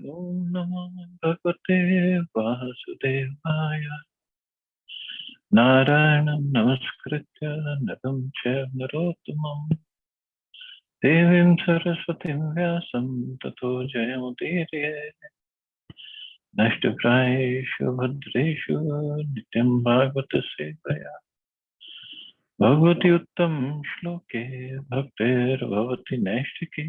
Om Namo Bhagavate Vasudevaya. Narayanam Namaskritya Naram Chaiva Narottamam Devim Saraswatim Vyasam Tato Jayamudire Nashtaprayeshu Bhadreshu Nityam Bhagavata Sevaya Bhagavati Uttam Shloke Bhaktir Bhavati Nashtike.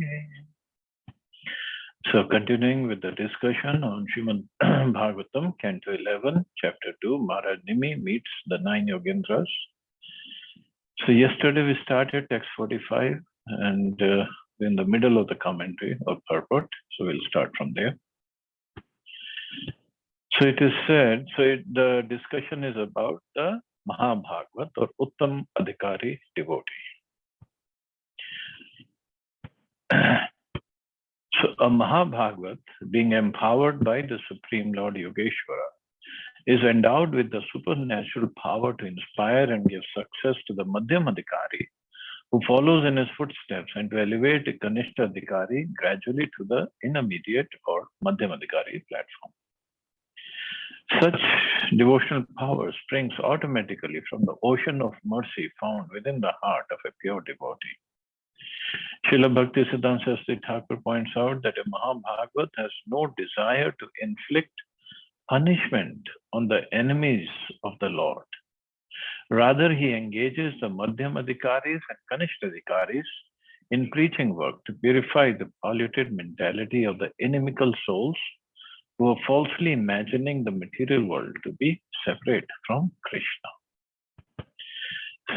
So continuing with the discussion on Srimad Bhagavatam, Canto 11, Chapter 2, Maharaj Nimi meets the 9 Yogendras. So yesterday we started text 45 and in the middle of the commentary or purport. So we'll start from there. So it is said, the discussion is about the Mahabhagavat or Uttam Adhikari devotee. So a Mahabhagavat, being empowered by the Supreme Lord Yogeshwara, is endowed with the supernatural power to inspire and give success to the Madhyamadhikari, who follows in his footsteps, and to elevate the Kanishta Adhikari gradually to the intermediate or Madhyamadhikari platform. Such devotional power springs automatically from the ocean of mercy found within the heart of a pure devotee. Srila Bhaktisiddhanta Saraswati Thakur points out that a Mahabhagavat has no desire to inflict punishment on the enemies of the Lord. Rather, he engages the Madhyamadhikaris and Kanishtadhikaris in preaching work to purify the polluted mentality of the inimical souls who are falsely imagining the material world to be separate from Krishna.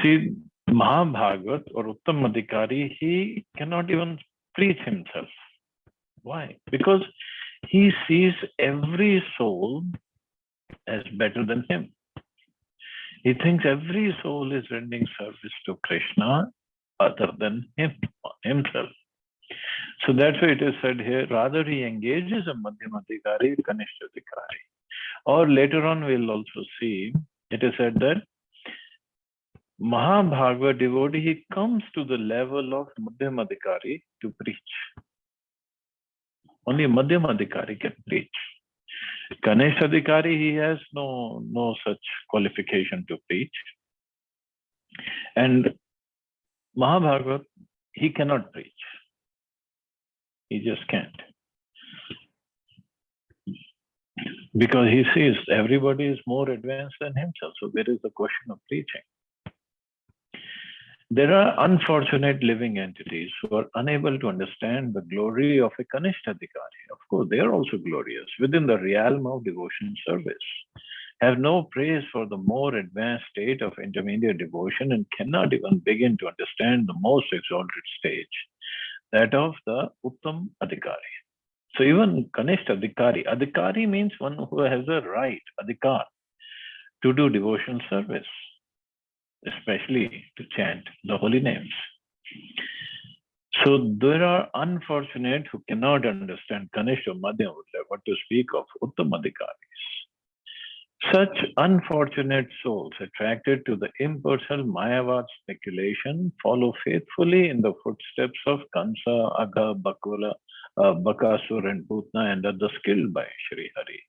See, Mahabhagavat or Uttam Adhikari, he cannot even preach himself. Why? Because he sees every soul as better than him. He thinks every soul is rendering service to Krishna other than himself. So that's why it is said here, rather he engages a Madhyamadhikari, Kanishtadhikari. Or later on we'll also see, it is said that Mahabhagavad devotee, he comes to the level of Madhyamadhikari to preach. Only Madhyamadhikari can preach. Kanishadhikari, he has no such qualification to preach. And Mahabhagavat, he cannot preach. He just can't. Because he sees everybody is more advanced than himself. So there is a question of preaching. There are unfortunate living entities who are unable to understand the glory of a Kanishtadhikari. Of course, they are also glorious within the realm of devotion service, have no praise for the more advanced state of intermediate devotion, and cannot even begin to understand the most exalted stage, that of the Uttam Adhikari. So even Kanishtadhikari, Adhikari means one who has a right, Adhikar, to do devotional service, especially to chant the holy names. So there are unfortunate who cannot understand Kanishta or Madhyam, what to speak of Uttamadhikaris. Such unfortunate souls attracted to the impersonal Mayavad speculation follow faithfully in the footsteps of Kansa, Agha, Bakula, Bakasur and Putna, and others killed by Sri Hari.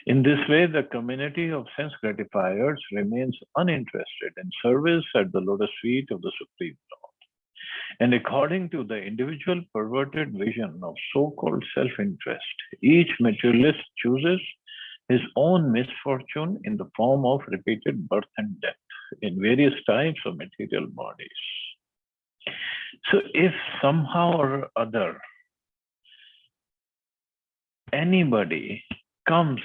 In this way, the community of sense gratifiers remains uninterested in service at the lotus feet of the Supreme Lord. And according to the individual perverted vision of so-called self-interest, each materialist chooses his own misfortune in the form of repeated birth and death in various types of material bodies. So if somehow or other anybody comes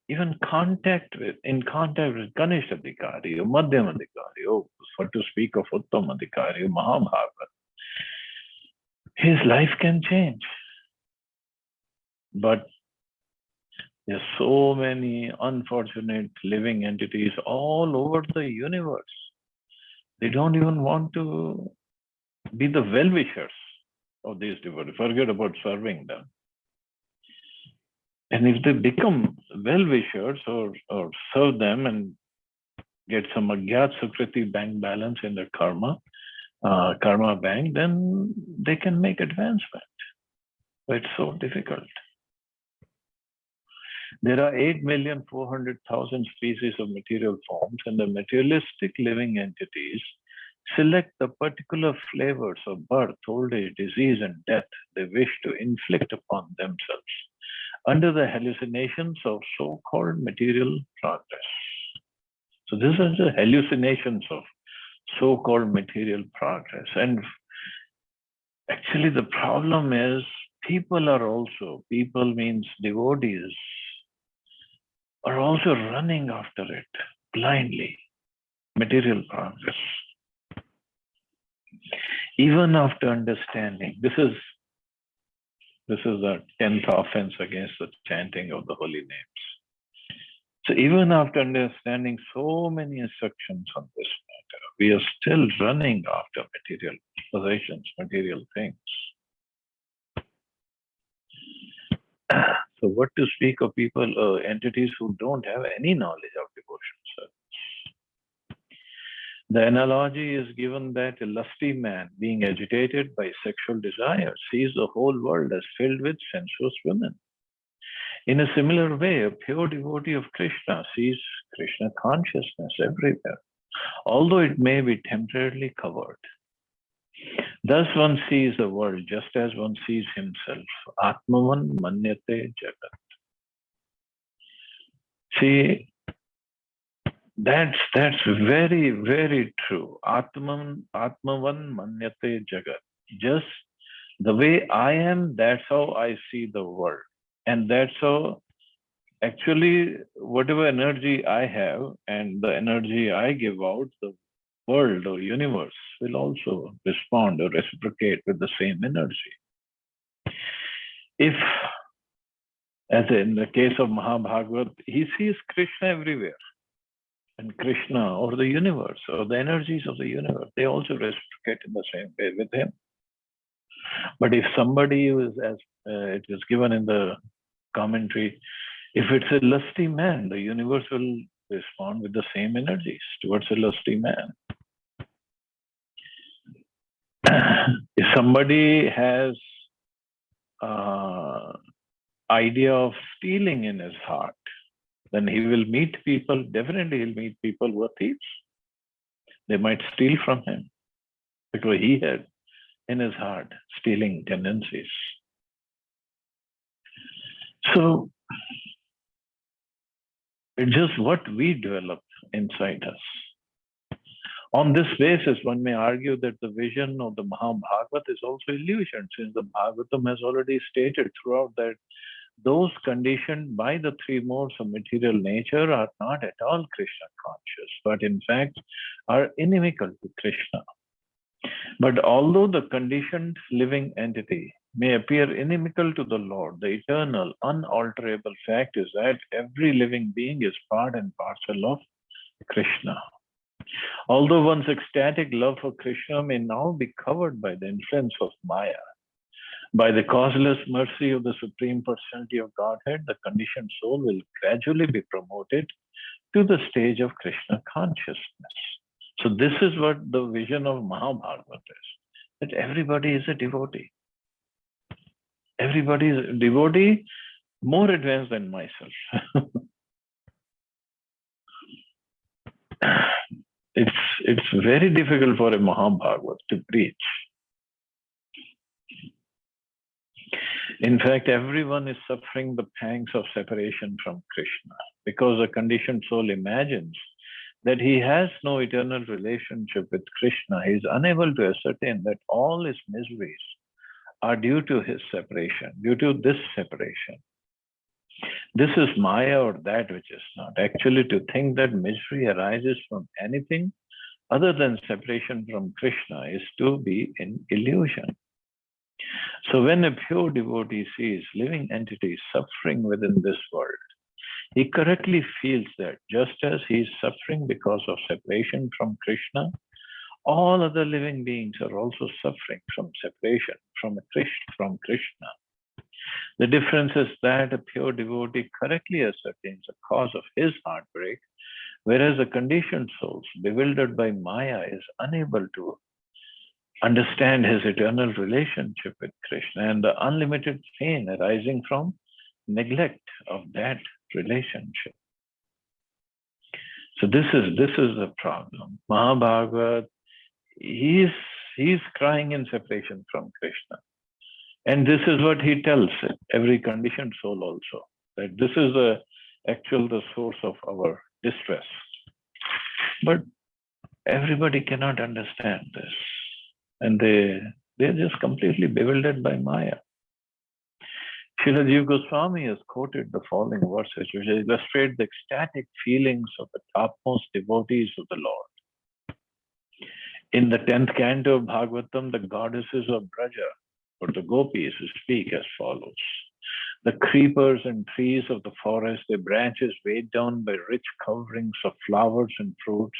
in contact with Kanishtadhikari or Madhyamadhikari, or for to speak of Uttamadhikari or Mahabhagavat, his life can change. But there's so many unfortunate living entities all over the universe. They don't even want to be the well-wishers of these devotees. Forget about serving them. And if they become well-wishers or serve them and get some Agyat Sukriti bank balance in their karma, karma bank, then they can make advancement. But it's so difficult. There are 8,400,000 species of material forms, and the materialistic living entities select the particular flavors of birth, old age, disease, and death they wish to inflict upon themselves under the hallucinations of so-called material progress. So these are the hallucinations of so-called material progress. And actually the problem is people means devotees, are also running after it blindly, material progress. Even after understanding, this is the 10th offense against the chanting of the holy names. So even after understanding so many instructions on this matter, we are still running after material possessions, material things. So what to speak of people, entities who don't have any knowledge of devotion service? The analogy is given that a lusty man, being agitated by sexual desire, sees the whole world as filled with sensuous women. In a similar way, a pure devotee of Krishna sees Krishna consciousness everywhere, although it may be temporarily covered. Thus one sees the world just as one sees himself. Atmavan manyate jagat. See, that's very, very true. Atmavan manyate jagat. Just the way I am, that's how I see the world. And that's how actually whatever energy I have and the energy I give out, the world or universe will also respond or reciprocate with the same energy. If, as in the case of Mahabhagavat, he sees Krishna everywhere. And Krishna or the universe or the energies of the universe, they also reciprocate in the same way with him. But if somebody is, as it is given in the commentary, if it's a lusty man, the universe will respond with the same energies towards a lusty man. If somebody has idea of stealing in his heart, then he will meet people, definitely he'll meet people who are thieves. They might steal from him because he had in his heart stealing tendencies. So it's just what we develop inside us. On this basis, one may argue that the vision of the Mahabhagavad is also illusion, since the Bhagavatam has already stated throughout that those conditioned by the three modes of material nature are not at all Krishna conscious, but in fact are inimical to Krishna. But although the conditioned living entity may appear inimical to the Lord, the eternal, unalterable fact is that every living being is part and parcel of Krishna. Although one's ecstatic love for Krishna may now be covered by the influence of Maya, by the causeless mercy of the Supreme Personality of Godhead, the conditioned soul will gradually be promoted to the stage of Krishna consciousness. So this is what the vision of Mahabhagavad is, that everybody is a devotee. Everybody is a devotee, more advanced than myself. It's very difficult for a Mahabhagavad to preach. In fact, everyone is suffering the pangs of separation from Krishna because the conditioned soul imagines that he has no eternal relationship with Krishna. He is unable to ascertain that all his miseries are due to his separation, due to this separation. This is Maya or that which is not. Actually, to think that misery arises from anything other than separation from Krishna is to be in illusion. So when a pure devotee sees living entities suffering within this world, he correctly feels that just as he is suffering because of separation from Krishna, all other living beings are also suffering from separation from Krishna. The difference is that a pure devotee correctly ascertains the cause of his heartbreak, whereas a conditioned soul, bewildered by Maya, is unable to understand his eternal relationship with Krishna and the unlimited pain arising from neglect of that relationship. So this is the problem. Mahabhagavad, he's crying in separation from Krishna. And this is what he tells every conditioned soul also, that this is the source of our distress. But everybody cannot understand this. And they're just completely bewildered by Maya. Srila Jiva Goswami has quoted the following verses which illustrate the ecstatic feelings of the topmost devotees of the Lord. In the 10th canto of Bhagavatam, the goddesses of Braja, or the gopis, speak as follows. The creepers and trees of the forest, their branches weighed down by rich coverings of flowers and fruits,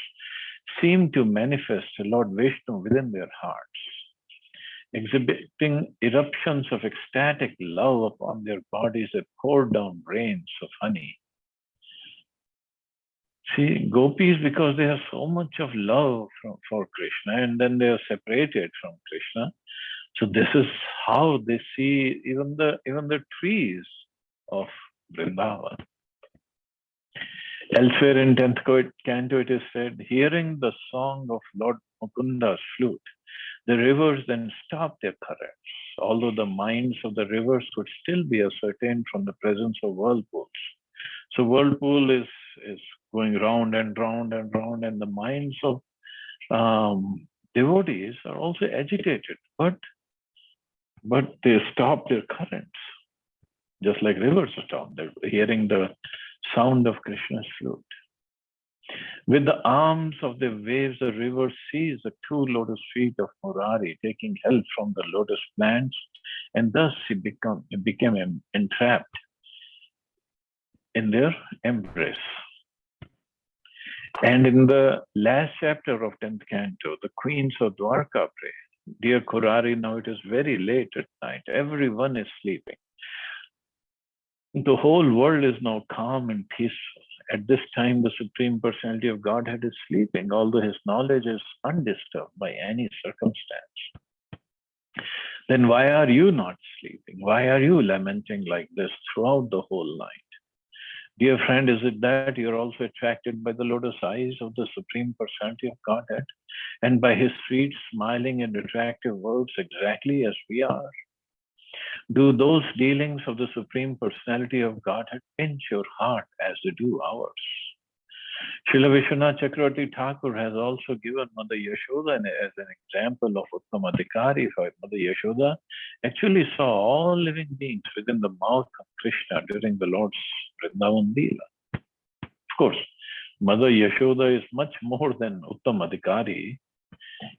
seem to manifest the Lord Vishnu within their hearts, exhibiting eruptions of ecstatic love upon their bodies that pour down rains of honey. See, gopis, because they have so much of love for Krishna, and then they are separated from Krishna. So this is how they see even the trees of Vrindavan. Elsewhere in 10th canto, it is said, hearing the song of Lord Mukunda's flute, the rivers then stopped their currents, although the minds of the rivers could still be ascertained from the presence of whirlpools. So whirlpool is going round and round and round, and the minds of devotees are also agitated, but they stop their currents, just like rivers stop. They're hearing the sound of Krishna's flute. With the arms of the waves, the river sees the two lotus feet of Murari taking help from the lotus plants, and thus he became entrapped in their embrace. And in the last chapter of 10th canto, the queens of Dwarka pray, dear Kurari, now it is very late at night. Everyone is sleeping. The whole world is now calm and peaceful. At this time, the Supreme Personality of Godhead is sleeping, although his knowledge is undisturbed by any circumstance. Then why are you not sleeping? Why are you lamenting like this throughout the whole night? Dear friend, is it that you're also attracted by the lotus eyes of the Supreme Personality of Godhead and by his sweet, smiling and attractive words exactly as we are? Do those dealings of the Supreme Personality of Godhead pinch your heart as they do ours? Srila Vishwanath Chakravarti Thakur has also given Mother Yashoda as an example of Uttamadhikari. Mother Yashoda actually saw all living beings within the mouth of Krishna during the Lord's Vrindavan Leela. Of course, Mother Yashoda is much more than Uttamadhikari,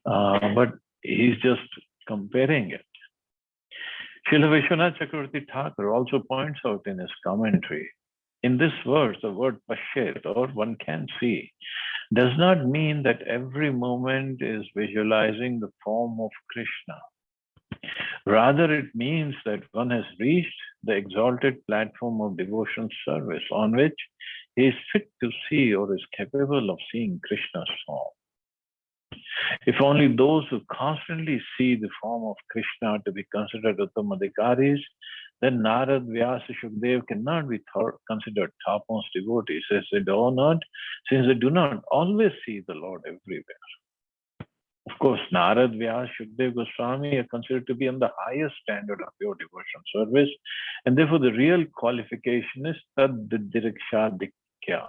but he's just comparing it. Srila Vishwanath Chakravarti Thakur also points out in his commentary, in this verse, the word pashet, or one can see, does not mean that every moment is visualizing the form of Krishna. Rather, it means that one has reached the exalted platform of devotional service on which he is fit to see or is capable of seeing Krishna's form. If only those who constantly see the form of Krishna are to be considered Uttamadhikaris, then Narad, Vyasa, Shukdev cannot be considered topmost devotees, since they do not always see the Lord everywhere. Of course, Narad, Vyasa, Shukdev, Goswami are considered to be on the highest standard of pure devotional service, and therefore the real qualification is Tad Diriksha Dikya,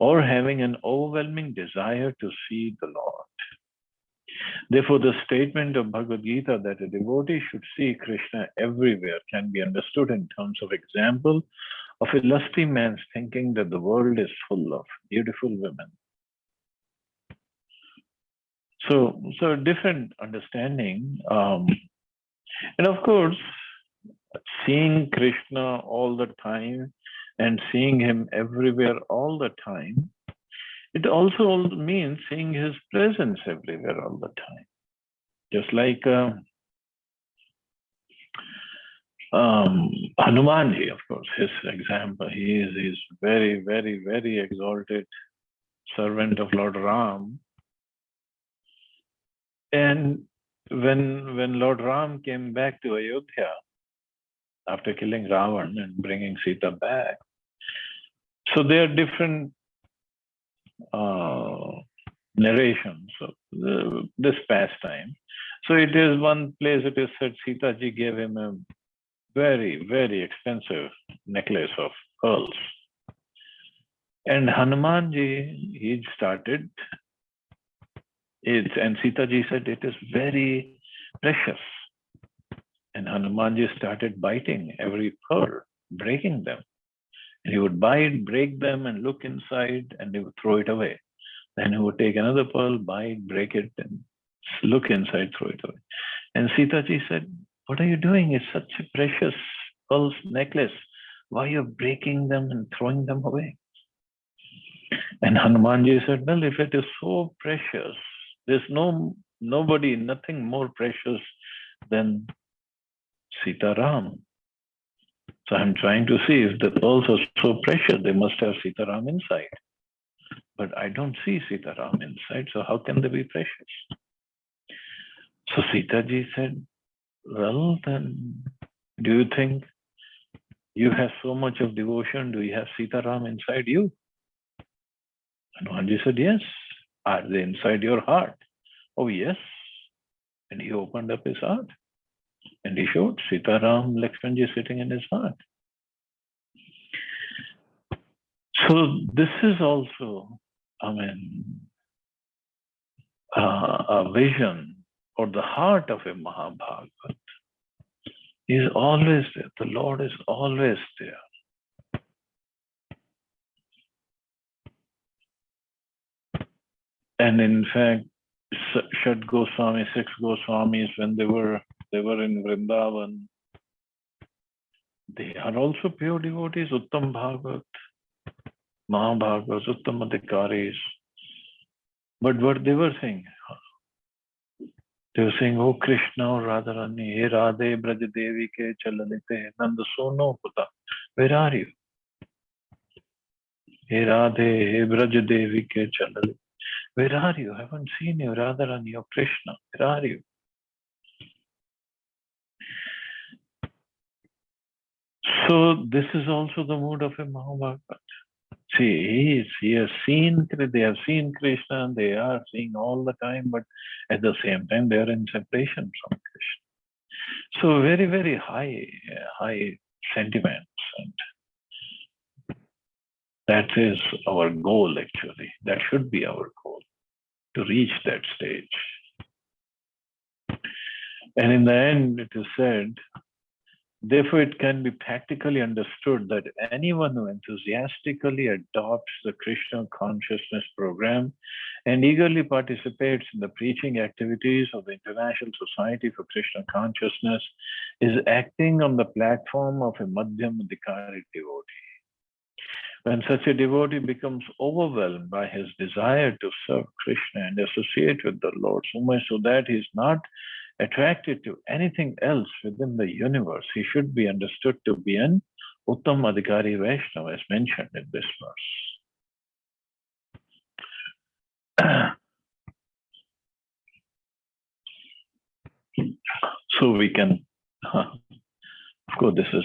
or having an overwhelming desire to see the Lord. Therefore, the statement of Bhagavad Gita that a devotee should see Krishna everywhere can be understood in terms of example of a lusty man's thinking that the world is full of beautiful women. So different understanding. And of course, seeing Krishna all the time and seeing him everywhere all the time, it also means seeing his presence everywhere all the time. Just like Hanumanji, of course, his example, he is very, very, very exalted servant of Lord Ram. And when Lord Ram came back to Ayodhya after killing Ravan and bringing Sita back, so there are different narrations of this pastime. So it is one place it is said Sita ji gave him a very, very expensive necklace of pearls. And Hanumanji, he started it, and Sita ji said it is very precious. And Hanumanji started biting every pearl, breaking them. And he would bite, break them, and look inside, and he would throw it away. Then he would take another pearl, bite, break it, and look inside, throw it away. And Sita ji said, "What are you doing? It's such a precious pearl necklace. Why are you breaking them and throwing them away?" And Hanumanji said, "Well, if it is so precious, there's nobody, nothing more precious than Sita Ram. So I'm trying to see if the pearls are so precious, they must have Sita Ram inside. But I don't see Sita Ram inside, so how can they be precious?" So Sita ji said, "Well, then, do you think you have so much of devotion? Do you have Sita Ram inside you?" And Hanumanji said, "Yes." "Are they inside your heart?" "Oh, yes." And he opened up his heart and he showed Sita Ram, Lakshmanji sitting in his heart. So this is also, a vision or the heart of a Mahabhagavat. He is always there. The Lord is always there. And in fact, Shad Goswami, 6 Goswamis, when they were in Vrindavan, they are also pure devotees, Uttam Bhagavat, Mahabhagavats, Uttam Adhikaris. But what they were saying, "Oh Krishna, or Radharani, He Radhe, Braj Devi ke Chalalite, Nanda Sono Puta, where are you? He Radhe, He Braj Devi ke Chalalite, where are you? I haven't seen you, Radharani, or Krishna, where are you?" So this is also the mood of a Mahabhagavat. See, they have seen Krishna, they are seeing all the time, but at the same time they are in separation from Krishna. So very, very high sentiments, and that is our goal actually. That should be our goal, to reach that stage. And in the end, it is said, therefore, it can be practically understood that anyone who enthusiastically adopts the Krishna consciousness program and eagerly participates in the preaching activities of the International Society for Krishna Consciousness is acting on the platform of a Madhyam Adhikari devotee. When such a devotee becomes overwhelmed by his desire to serve Krishna and associate with the Lord so much so that he is not attracted to anything else within the universe, he should be understood to be an Uttam Adhikari Vaishnava, as mentioned in this verse. So we can, of course, this is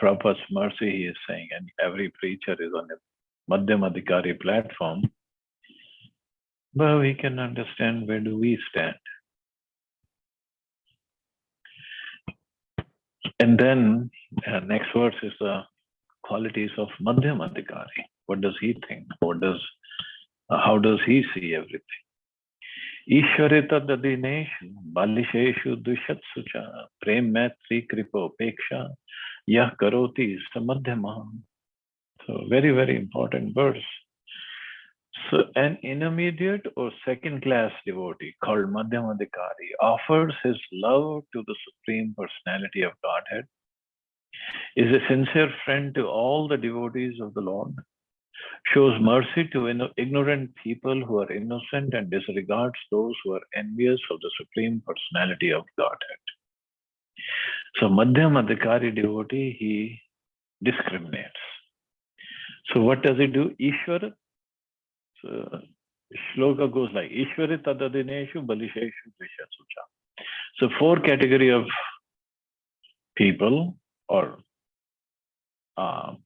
Prabhupada's mercy, he is saying, and every preacher is on a Madhyam Adhikari platform. But we can understand, where do we stand? And then next verse is the qualities of Madhyam Adhikari. What does he think? How does he see everything? Ishwarita Dadineshu, Balisheshu Dushatsucha, Prem Maitri Kripa Peksha, Yah Karoti Samadhyama. So very, very important verse. So an intermediate or second class devotee called Madhyam Adhikari offers his love to the Supreme Personality of Godhead, is a sincere friend to all the devotees of the Lord, shows mercy to ignorant people who are innocent, and disregards those who are envious of the Supreme Personality of Godhead. So Madhyam Adhikari devotee, he discriminates. So what does he do? Ishvara. So shloka goes like, Ishwari tadadineshu balisheshu vishasucha. So 4 category of people, or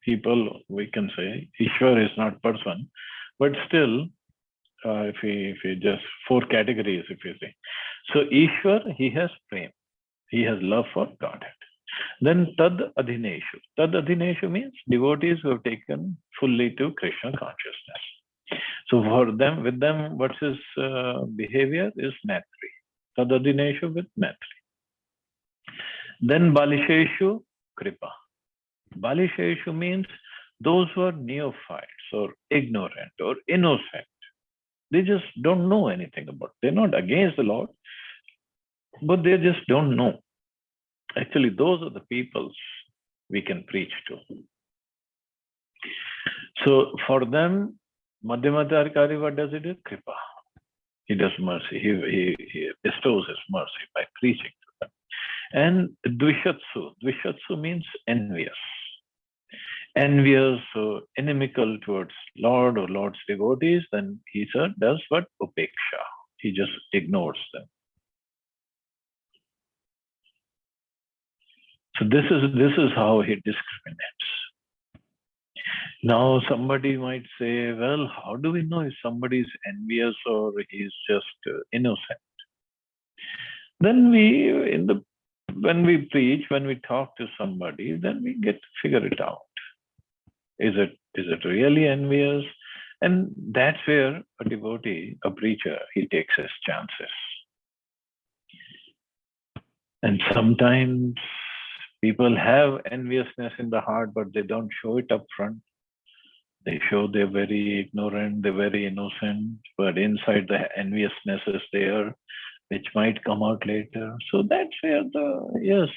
people, we can say, Ishwar is not person, but still, if we just 4 categories, if you say. So Ishwar, he has prem. He has love for Godhead. Then Tad Adhineshu. Tad Adhineshu means devotees who have taken fully to Krishna consciousness. So for them, with them, what's his behavior is Maitri. Tad Adhineshu with Maitri. Then Balisheshu, Kripa. Balisheshu means those who are neophytes or ignorant or innocent. They just don't know anything about it. They're not against the Lord, but they just don't know. Actually, those are the people we can preach to. So for them, Madhyamadharikari, what does he do? Kripa. He does mercy. He bestows his mercy by preaching to them. And Dvishatsu. Dvishatsu means envious. Envious or inimical towards Lord or Lord's devotees, then he does what? Upeksha. He just ignores them. So this is how he discriminates. Now somebody might say, well, how do we know if somebody is envious or he's just innocent? Then when we preach, when we talk to somebody, then we get to figure it out. Is it really envious? And that's where a devotee, a preacher, he takes his chances. And sometimes people have enviousness in the heart, but they don't show it up front. They show they're very ignorant, they're very innocent, but inside the enviousness is there, which might come out later. So that's where the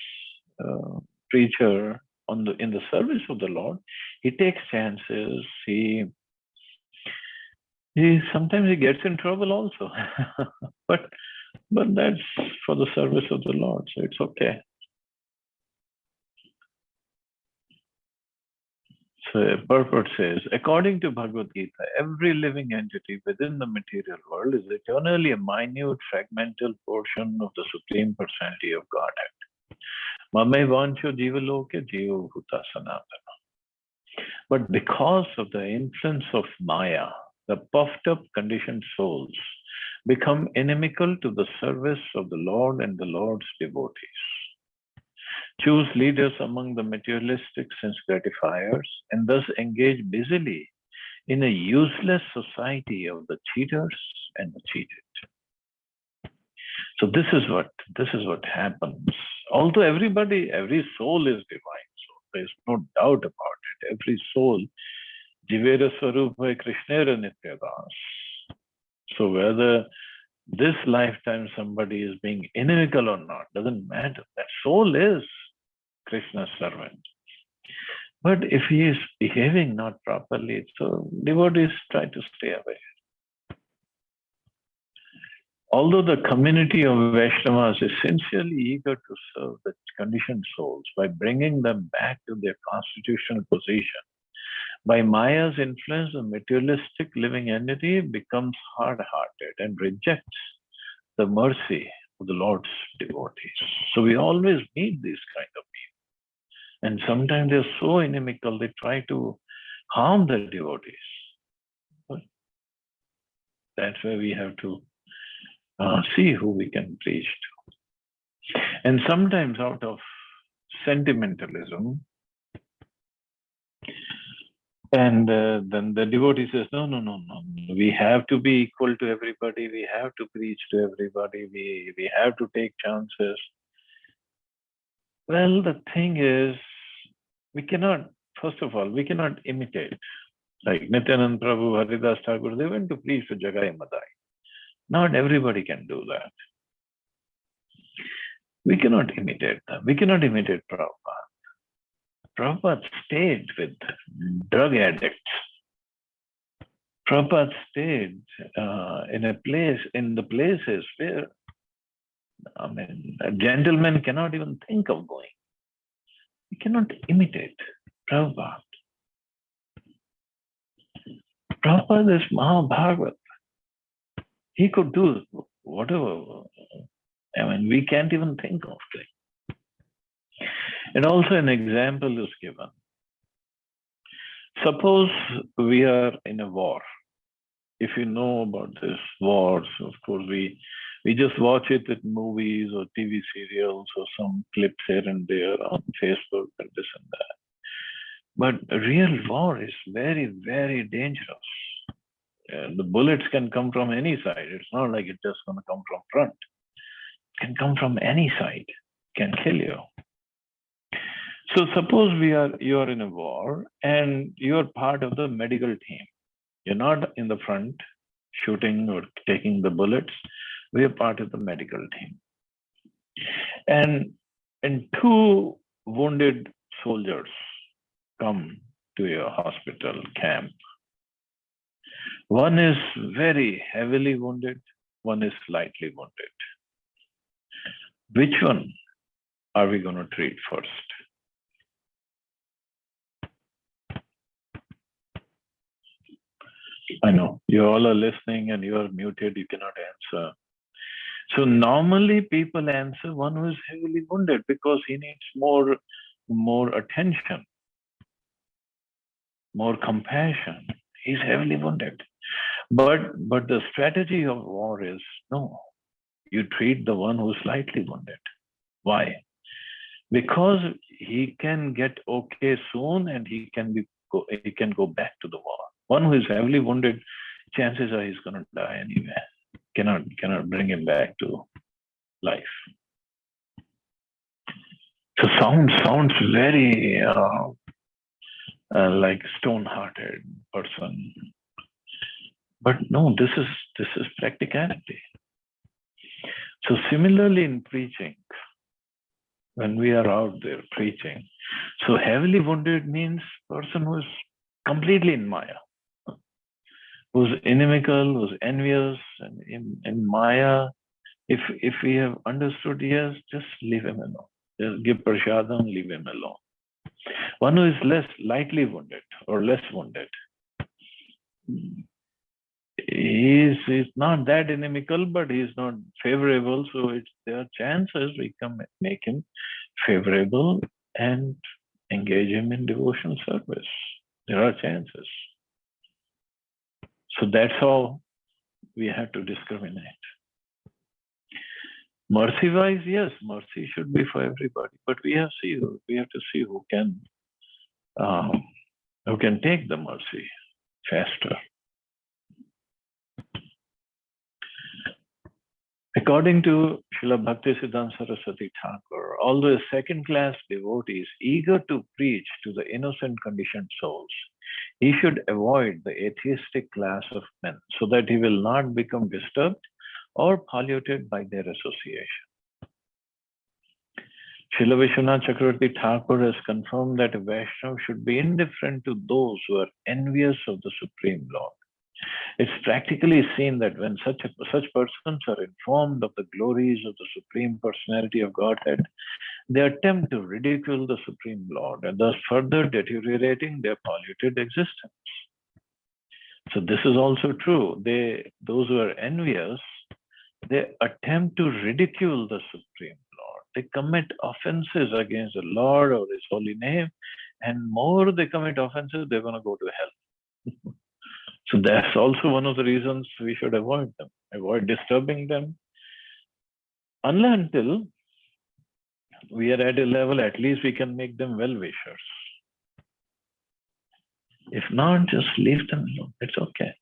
preacher in the service of the Lord, he takes chances. He sometimes he gets in trouble also, but that's for the service of the Lord, so it's okay. So purport says, according to Bhagavad Gita, every living entity within the material world is eternally a minute fragmental portion of the Supreme Personality of Godhead. Mame vancho jivaloke jiva bhuta sanatana. But because of the influence of Maya, the puffed up conditioned souls become inimical to the service of the Lord and the Lord's devotees. Choose leaders among the materialistic sense gratifiers and thus engage busily in a useless society of the cheaters and the cheated. So this is what happens. Although every soul is divine, so there's no doubt about it. Every soul, Jivera Swarupa Krishnera Nityadas. So whether this lifetime somebody is being inimical or not, doesn't matter. That soul is Krishna's servant. But if he is behaving not properly, so devotees try to stay away. Although the community of Vaishnavas is sincerely eager to serve the conditioned souls by bringing them back to their constitutional position, by Maya's influence, the materialistic living entity becomes hard-hearted and rejects the mercy of the Lord's devotees. So we always meet these kind of people. And sometimes they're so inimical, they try to harm the devotees. But that's where we have to see who we can preach to. And sometimes out of sentimentalism, and then the devotee says, no, we have to be equal to everybody, we have to preach to everybody, we have to take chances. Well, the thing is, we cannot imitate. Like Nityanand Prabhu, Haridas Thakur, they went to preach to Jagai Madai. Not everybody can do that. We cannot imitate them. We cannot imitate Prabhupada. Prabhupada stayed with drug addicts. Prabhupada stayed in the places where, a gentleman cannot even think of going. We cannot imitate Prabhupada. Prabhupada is Mahabhagavat. He could do whatever, I mean, we can't even think of it. And also an example is given. Suppose we are in a war. If you know about this wars, of course, we just watch it in movies or TV serials or some clips here and there on Facebook and this and that. But a real war is very, very dangerous. The bullets can come from any side. It's not like it's just going to come from front. It can come from any side. It can kill you. So suppose you are in a war and you are part of the medical team. You're not in the front shooting or taking the bullets. We are part of the medical team. And two wounded soldiers come to your hospital camp. One is very heavily wounded, one is slightly wounded. Which one are we going to treat first? I know you all are listening and you are muted, you cannot answer. So normally people answer one who is heavily wounded because he needs more attention, more compassion. He's heavily wounded. But the strategy of war is no, you treat the one who's slightly wounded. Why? Because he can get okay soon and he can go back to the war. One who is heavily wounded, chances are he's going to die anyway. Cannot bring him back to life. So sounds very like stone-hearted person. But no, this is practicality. So similarly in preaching, when we are out there preaching, so heavily wounded means person who is completely in Maya, who's inimical, who's envious, and in Maya, if we have understood, yes, just leave him alone. Just give prasadam, leave him alone. One who is less lightly wounded or less wounded, he's not that inimical, but he's not favorable. So there are chances we can make him favorable and engage him in devotion service. There are chances. So that's how we have to discriminate. Mercy-wise, yes, mercy should be for everybody, but we have to see who can take the mercy faster. According to Srila Bhaktisiddhanta Saraswati Thakur, although a second-class devotee is eager to preach to the innocent conditioned souls, he should avoid the atheistic class of men so that he will not become disturbed or polluted by their association. Srila Vishwanath Chakravarti Thakur has confirmed that a Vaishnava should be indifferent to those who are envious of the Supreme Lord. It's practically seen that when such persons are informed of the glories of the Supreme Personality of Godhead, they attempt to ridicule the Supreme Lord and thus further deteriorating their polluted existence. So this is also true. Those who are envious, they attempt to ridicule the Supreme Lord. They commit offenses against the Lord or His holy name, and more they commit offenses, they're going to go to hell. So that's also one of the reasons we should avoid them, avoid disturbing them. Until we are at a level, at least we can make them well-wishers. If not, just leave them alone. It's okay.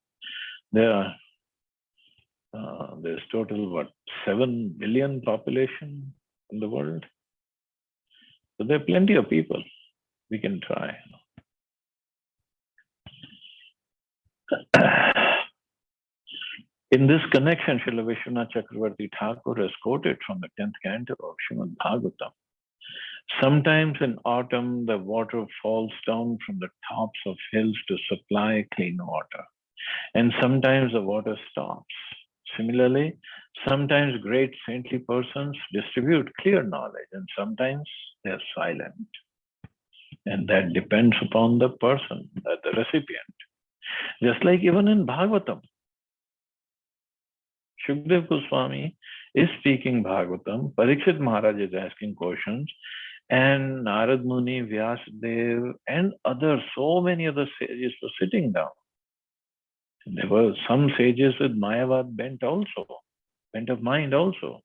There's total, 7 billion population in the world. So there are plenty of people. We can try. In this connection, Srila Vishwanath Chakravarti Thakur has quoted from the 10th canto of Srimad Bhagavatam. Sometimes in autumn, the water falls down from the tops of hills to supply clean water. And sometimes the water stops. Similarly, sometimes great saintly persons distribute clear knowledge, and sometimes they're silent. And that depends upon the person, the recipient. Just like even in Bhagavatam, Shukdev Goswami is speaking Bhagavatam. Parikshit Maharaj is asking questions, and Narad Muni, Vyasadev, and others, so many other sages were sitting down. There were some sages with Mayavad bent of mind also.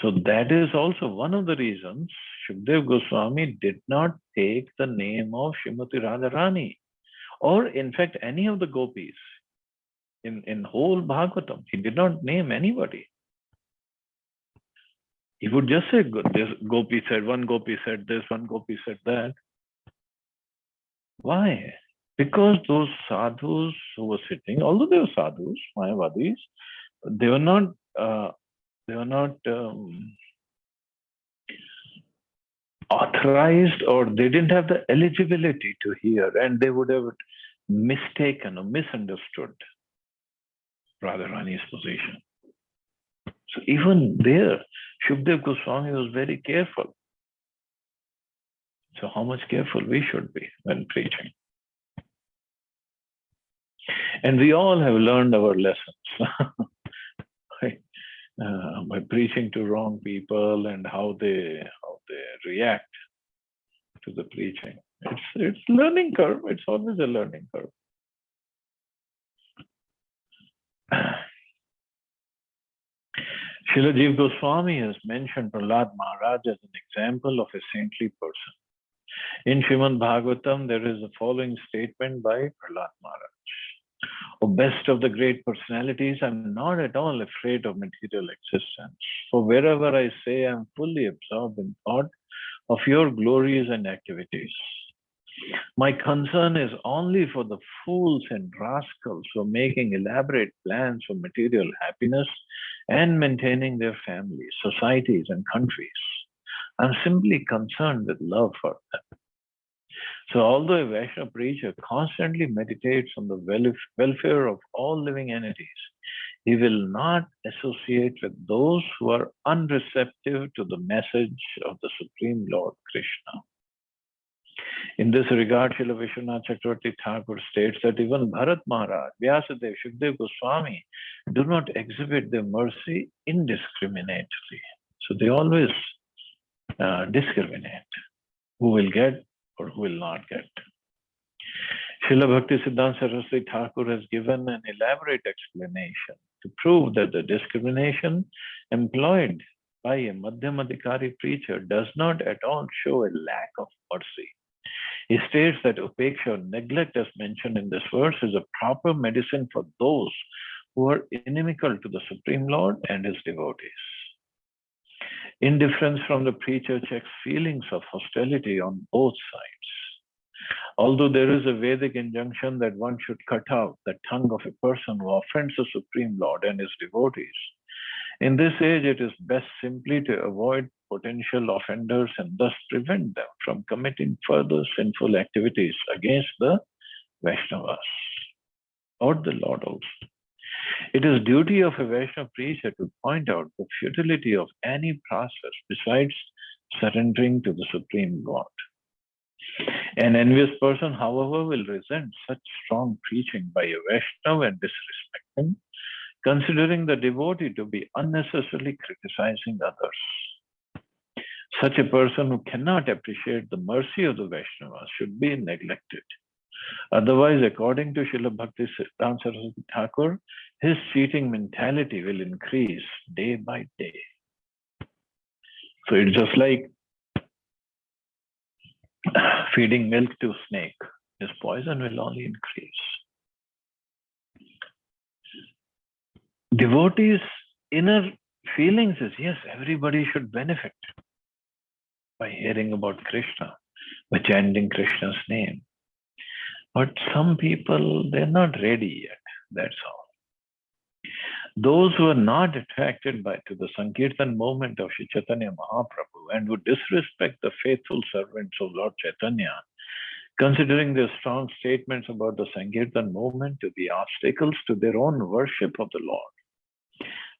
So that is also one of the reasons Shukdev Goswami did not take the name of Srimati Radharani, or in fact any of the gopis in whole Bhagavatam. He did not name anybody. He would just say, this gopi said, one gopi said this, one gopi said that. Why? Because those sadhus who were sitting, although they were sadhus, Mayavadis, they were not authorized, or they didn't have the eligibility to hear, and they would have mistaken or misunderstood Radharani's position. So even there, Shukdev Goswami was very careful. So how much careful we should be when preaching. And we all have learned our lessons by preaching to wrong people and how they react to the preaching. It's learning curve. It's always a learning curve. Srila Jiva Goswami has mentioned Prahlad Maharaj as an example of a saintly person. In Srimad Bhagavatam, there is the following statement by Prahlad Maharaj. O best of the great personalities, I'm not at all afraid of material existence. For wherever I say, I'm fully absorbed in thought of your glories and activities. My concern is only for the fools and rascals who are making elaborate plans for material happiness and maintaining their families, societies, and countries. I'm simply concerned with love for them. So although a Vaishnava preacher constantly meditates on the welfare of all living entities, he will not associate with those who are unreceptive to the message of the Supreme Lord Krishna. In this regard, Srila Vishwanath Chakravarti Thakur states that even Bharat Maharaj, Vyasadeva, Shukdev Goswami do not exhibit their mercy indiscriminately. So they always discriminate who will get or who will not get. Srila Bhakti Siddhanta Saraswati Thakur has given an elaborate explanation to prove that the discrimination employed by a Madhyamadikari preacher does not at all show a lack of mercy. He states that upeksha, or neglect, as mentioned in this verse, is a proper medicine for those who are inimical to the Supreme Lord and his devotees. Indifference from the preacher checks feelings of hostility on both sides. Although there is a Vedic injunction that one should cut out the tongue of a person who offends the Supreme Lord and his devotees, in this age it is best simply to avoid potential offenders and thus prevent them from committing further sinful activities against the Vaishnavas or the Lord also. It is duty of a Vaishnava preacher to point out the futility of any process besides surrendering to the Supreme God. An envious person, however, will resent such strong preaching by a Vaishnava and disrespect him, considering the devotee to be unnecessarily criticizing others. Such a person who cannot appreciate the mercy of the Vaishnavas should be neglected. Otherwise, according to Srila Bhakti Siddhanta Saraswati Thakur, his cheating mentality will increase day by day. So it's just like feeding milk to a snake. His poison will only increase. Devotees' inner feelings is, yes, everybody should benefit by hearing about Krishna, by chanting Krishna's name. But some people, they're not ready yet, that's all. Those who are not attracted to the Sankirtan movement of Sri Chaitanya Mahaprabhu and would disrespect the faithful servants of Lord Chaitanya, considering their strong statements about the Sankirtan movement to be obstacles to their own worship of the Lord,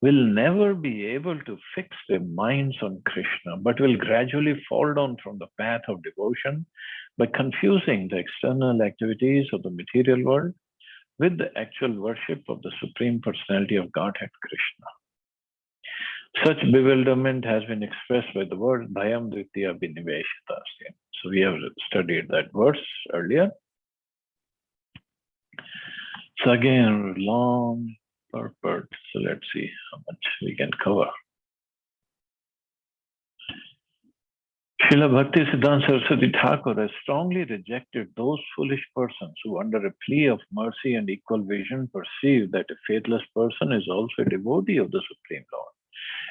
will never be able to fix their minds on Krishna, but will gradually fall down from the path of devotion by confusing the external activities of the material world with the actual worship of the Supreme Personality of Godhead Krishna. Such bewilderment has been expressed by the word Bhayam Dvitiya Biniveshitasya. So we have studied that verse earlier. So again, long purport. So let's see how much we can cover. Srila Bhakti Siddhanta Saraswati Thakur has strongly rejected those foolish persons who, under a plea of mercy and equal vision, perceive that a faithless person is also a devotee of the Supreme Lord,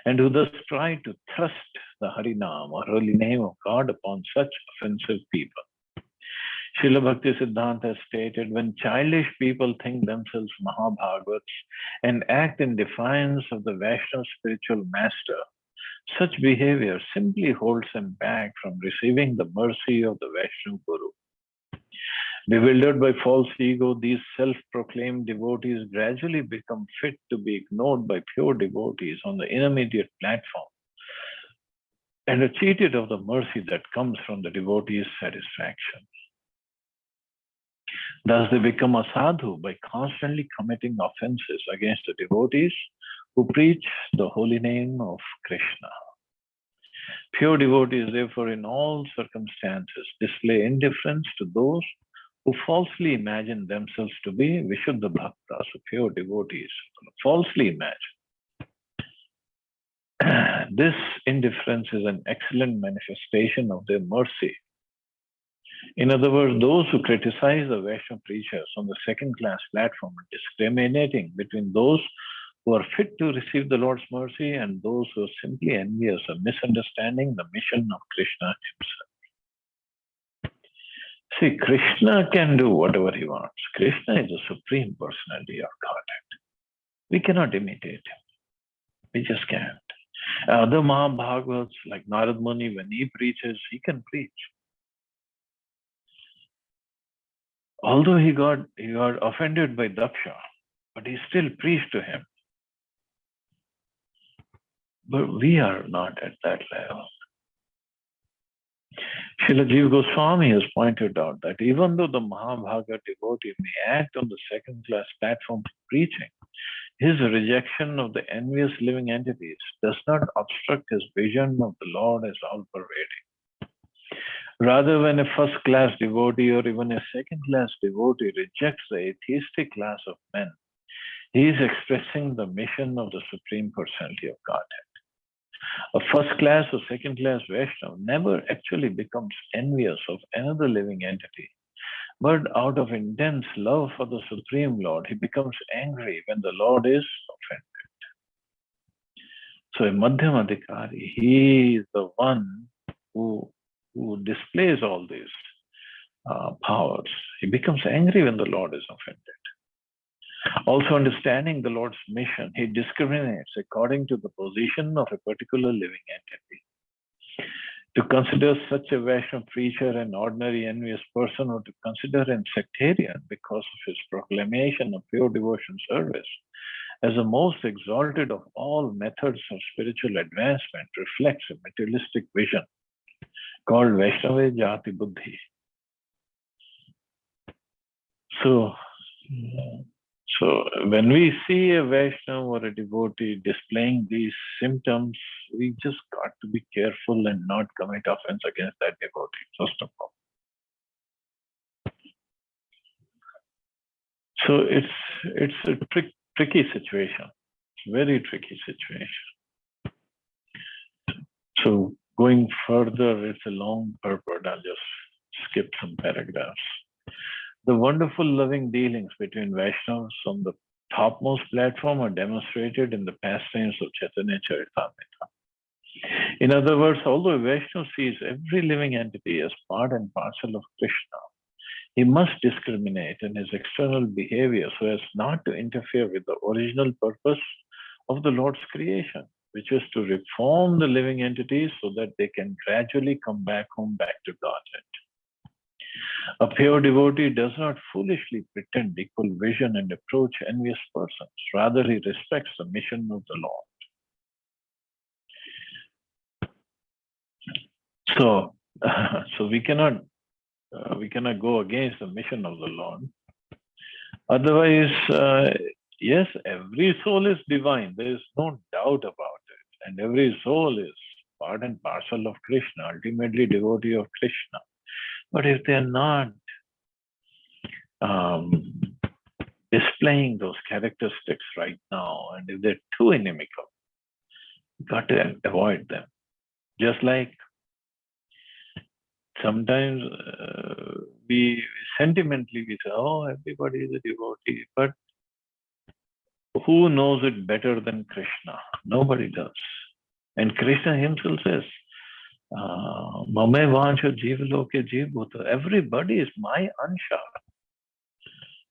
and who thus try to thrust the Harinam or holy name of God upon such offensive people. Srila Bhakti Siddhanta has stated, when childish people think themselves Mahabhagavats and act in defiance of the Vaishnava spiritual master, such behavior simply holds them back from receiving the mercy of the Vaishnava Guru. Bewildered by false ego, these self-proclaimed devotees gradually become fit to be ignored by pure devotees on the intermediate platform and are cheated of the mercy that comes from the devotee's satisfaction. Thus, they become a sadhu by constantly committing offenses against the devotees who preach the holy name of Krishna. Pure devotees, therefore, in all circumstances, display indifference to those who falsely imagine themselves to be Vishuddha Bhaktas, pure devotees, falsely imagine. This indifference is an excellent manifestation of their mercy. In other words, those who criticize the Vaishnava preachers on the second-class platform are discriminating between those who are fit to receive the Lord's mercy and those who are simply envious or misunderstanding the mission of Krishna himself. See, Krishna can do whatever he wants. Krishna is the Supreme Personality of Godhead. We cannot imitate him. We just can't. Other Mahabhagavats like Narad Muni, when he preaches, he can preach. Although he got offended by Daksha, but he still preached to him. But we are not at that level. Srila Jiva Goswami has pointed out that even though the Mahabhaga devotee may act on the second-class platform for preaching, his rejection of the envious living entities does not obstruct his vision of the Lord as all-pervading. Rather, when a first-class devotee or even a second-class devotee rejects the atheistic class of men, he is expressing the mission of the Supreme Personality of Godhead. A first-class or second-class Vaishnava never actually becomes envious of another living entity, but out of intense love for the Supreme Lord, he becomes angry when the Lord is offended. So a Madhyamadikari, he is the one who displays all these powers. He becomes angry when the Lord is offended. Also understanding the Lord's mission, he discriminates according to the position of a particular living entity. To consider such a Vaishnava preacher an ordinary envious person, or to consider him sectarian because of his proclamation of pure devotion service as the most exalted of all methods of spiritual advancement, reflects a materialistic vision called Vaishnava Jati Buddhi. So when we see a Vaishnava or a devotee displaying these symptoms, we just got to be careful and not commit offense against that devotee, first of all. So it's a tricky situation, very tricky situation. So going further, it's a long purport. I'll just skip some paragraphs. The wonderful loving dealings between Vaishnavas on the topmost platform are demonstrated in the pastimes of Chaitanya Charitamrita. In other words, although a Vaishnava sees every living entity as part and parcel of Krishna, he must discriminate in his external behavior so as not to interfere with the original purpose of the Lord's creation, which is to reform the living entities so that they can gradually come back home, back to Godhead. A pure devotee does not foolishly pretend equal vision and approach envious persons. Rather, he respects the mission of the Lord. So we cannot go against the mission of the Lord. Otherwise, yes, every soul is divine. There is no doubt about it. and every soul is part and parcel of Krishna, ultimately devotee of Krishna. But if they are not um, displaying those characteristics right now, and if they're too inimical, you got to avoid them. Just like sometimes we sentimentally we say, "Oh, everybody is a devotee," but who knows it better than Krishna? Nobody does. And Krishna himself says, Mame Vansha Jivaloke Jivbhuta. Everybody is my Ansha.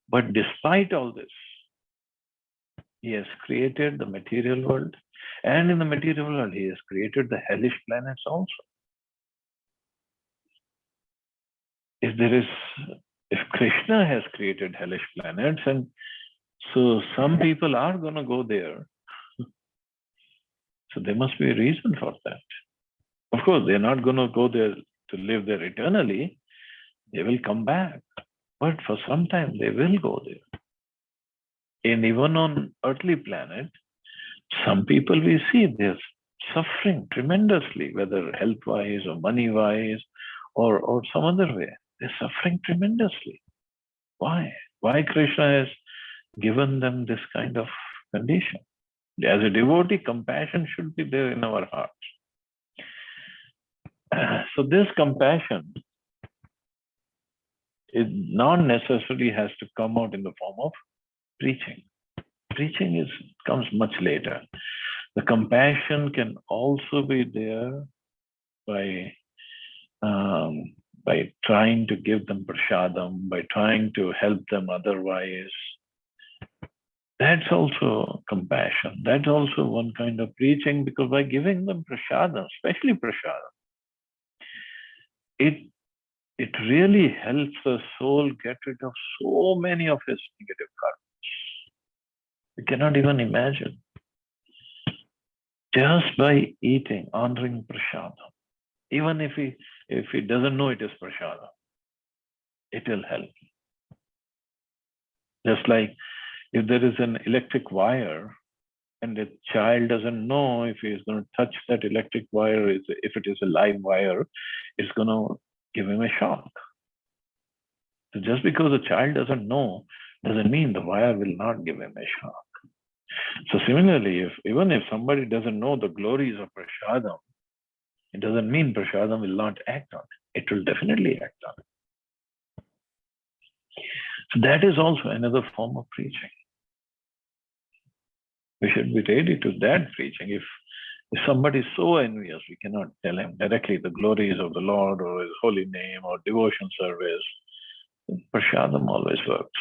But despite all this, he has created the material world. And in the material world, he has created the hellish planets also. If Krishna has created hellish planets, and so some people are going to go there, so there must be a reason for that. Of course, they're not going to go there to live there eternally. They will come back. But for some time, they will go there. And even on earthly planet, some people we see they're suffering tremendously, whether health-wise or money-wise or some other way. They're suffering tremendously. Why? Why Krishna has given them this kind of condition? As a devotee, compassion should be there in our hearts. So this compassion, it not necessarily has to come out in the form of preaching. Preaching comes much later. The compassion can also be there by trying to give them prasadam, by trying to help them otherwise. That's also compassion. That's also one kind of preaching, because by giving them prasadam, especially prasadam, it really helps the soul get rid of so many of his negative karmas. You cannot even imagine. Just by eating, honoring prasadam, even if he doesn't know it is prasadam, it will help. Just like if there is an electric wire and the child doesn't know if he is going to touch that electric wire, if it is a live wire, it's going to give him a shock. So just because the child doesn't know doesn't mean the wire will not give him a shock. So similarly, even if somebody doesn't know the glories of prasadam, it doesn't mean prasadam will not act on it. It will definitely act on it. So that is also another form of preaching. We should be ready to that preaching. If somebody is so envious, we cannot tell him directly the glories of the Lord or his holy name or devotion service. Prasadam always works.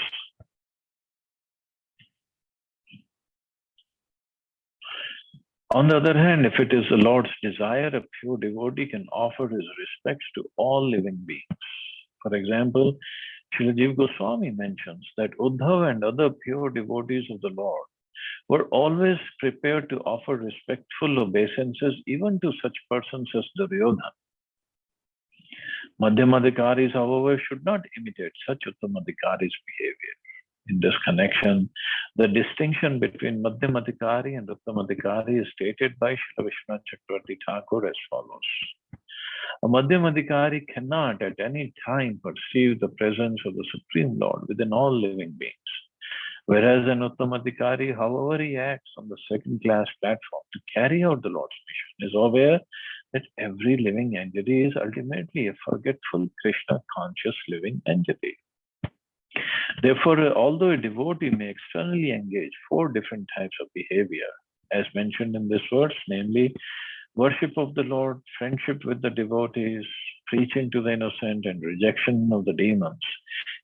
On the other hand, if it is the Lord's desire, a pure devotee can offer his respects to all living beings. For example, Srila Jiva Goswami mentions that Uddhava and other pure devotees of the Lord were always prepared to offer respectful obeisances even to such persons as Duryodhana. Madhyamadhikaris, however, should not imitate such Uttamadhikaris' behavior. In this connection, the distinction between Madhyamadhikari and Uttamadhikari is stated by Srila Vishwanath Chakravarti Thakur as follows. A Madhyamadhikari cannot at any time perceive the presence of the Supreme Lord within all living beings. Whereas an Uttamadhikari, however he acts on the second-class platform to carry out the Lord's mission, is aware that every living entity is ultimately a forgetful, Krishna-conscious living entity. Therefore, although a devotee may externally engage 4 different types of behavior, as mentioned in this verse, namely worship of the Lord, friendship with the devotees, preaching to the innocent, and rejection of the demons,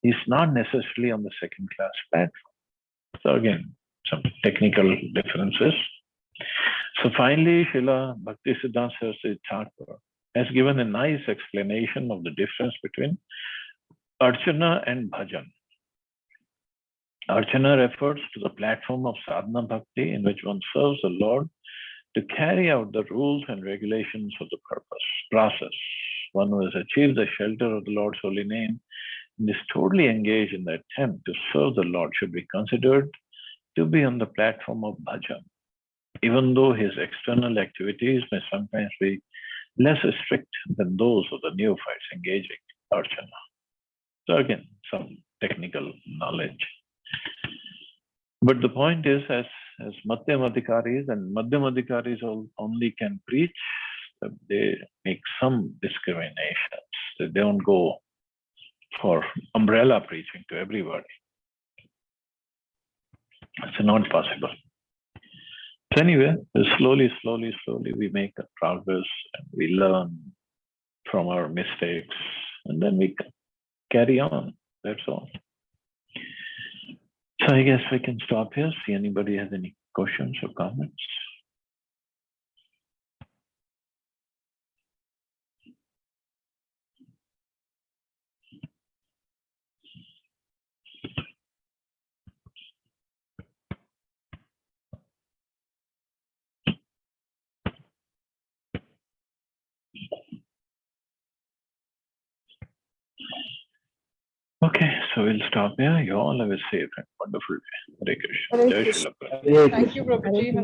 he is not necessarily on the second-class platform. So again, some technical differences. So finally, Srila Bhaktisiddhanta Saraswati Thakur has given a nice explanation of the difference between Archana and Bhajan. Archana refers to the platform of sadhana bhakti in which one serves the Lord to carry out the rules and regulations of the process. One who has achieved the shelter of the Lord's holy name and is totally engaged in the attempt to serve the Lord should be considered to be on the platform of bhajan. even though his external activities may sometimes be less strict than those of the neophytes engaging Archana. So again, some technical knowledge. But the point is, as Madhyamadhikaris, and Madhyamadhikaris only can preach, they make some discriminations. They don't go for umbrella preaching to everybody. It's not possible. So anyway, slowly, we make a progress and we learn from our mistakes and then we carry on. That's all. So I guess we can stop here. See anybody has any questions or comments? Okay, so we'll stop here. You all have a safe and wonderful day. Hare Krishna. Jai Srila Prabhupada. Thank you, Prabhuji.